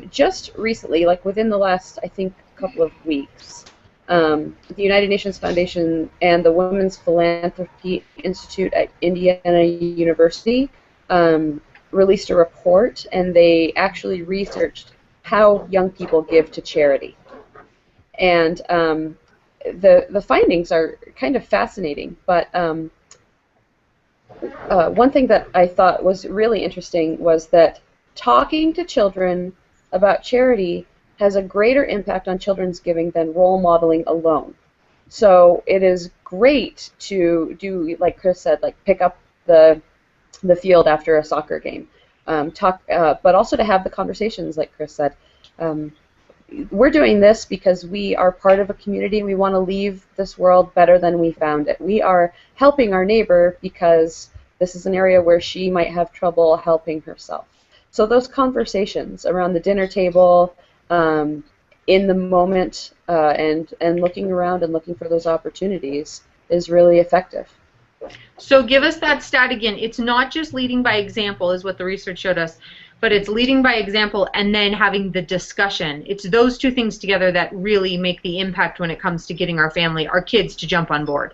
Just recently, like within the last, I think, couple of weeks, the United Nations Foundation and the Women's Philanthropy Institute at Indiana University released a report, and they actually researched how young people give to charity. And the findings are kind of fascinating, but one thing that I thought was really interesting was that talking to children about charity has a greater impact on children's giving than role modeling alone. So it is great to do, like Chris said, like pick up the field after a soccer game, but also to have the conversations, like Chris said. Um, we're doing this because we are part of a community. We want to leave this world better than we found it. We are helping our neighbor because this is an area where she might have trouble helping herself. So those conversations around the dinner table, in the moment, and looking around and looking for those opportunities is really effective. So give us that stat again. It's not just leading by example, is what the research showed us, but it's leading by example and then having the discussion. It's those two things together that really make the impact when it comes to getting our family, our kids, to jump on board.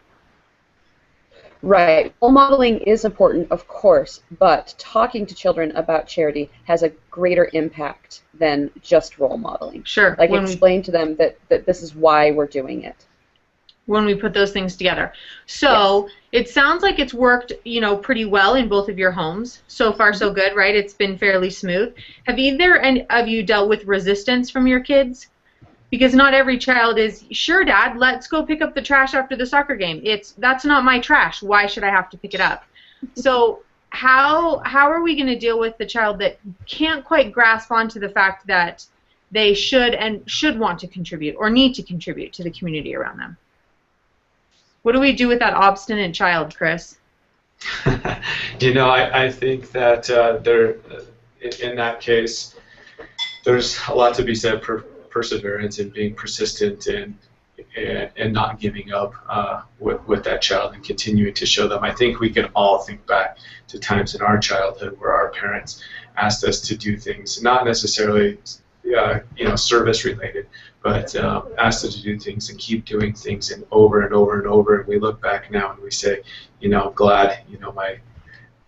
Right. Role modeling is important, of course, but talking to children about charity has a greater impact than just role modeling. Sure. Like explain to them that this is why we're doing it. When we put those things together. So yes. It sounds like it's worked, pretty well in both of your homes. So far, so good, right? It's been fairly smooth. Have either of you dealt with resistance from your kids? Because not every child is, sure, Dad, let's go pick up the trash after the soccer game. That's not my trash. Why should I have to pick it up? So how are we going to deal with the child that can't quite grasp onto the fact that they should want to contribute or need to contribute to the community around them? What do we do with that obstinate child, Chris? I think that in that case, there's a lot to be said for perseverance and being persistent and not giving up with that child and continuing to show them. I think we can all think back to times in our childhood where our parents asked us to do things, not necessarily service related, but asked us to do things and keep doing things and over and over and over. And we look back now and we say, I'm glad,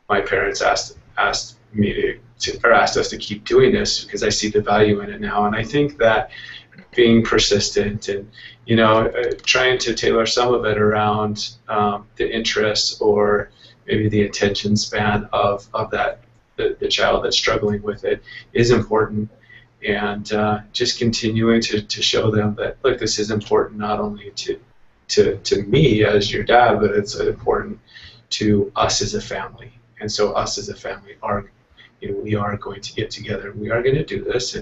my parents asked me or asked us to keep doing this because I see the value in it now. And I think that being persistent and trying to tailor some of it around the interests or maybe the attention span of that the child that's struggling with it is important. And just continuing to show them that, look, this is important not only to me as your dad, but it's important to us as a family. And so us as a family we are going to get together. We are going to do this,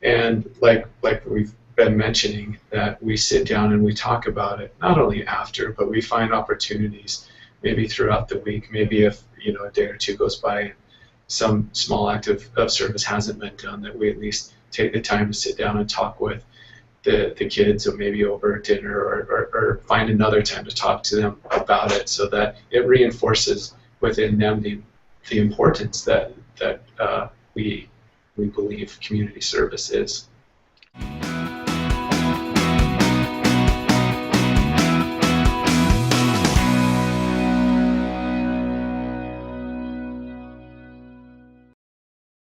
and like we've been mentioning, that we sit down and we talk about it not only after, but we find opportunities maybe throughout the week. Maybe if a day or two goes by and some small act of service hasn't been done, that we at least take the time to sit down and talk with the kids, or maybe over dinner, or find another time to talk to them about it, so that it reinforces within them the importance that we believe community service is.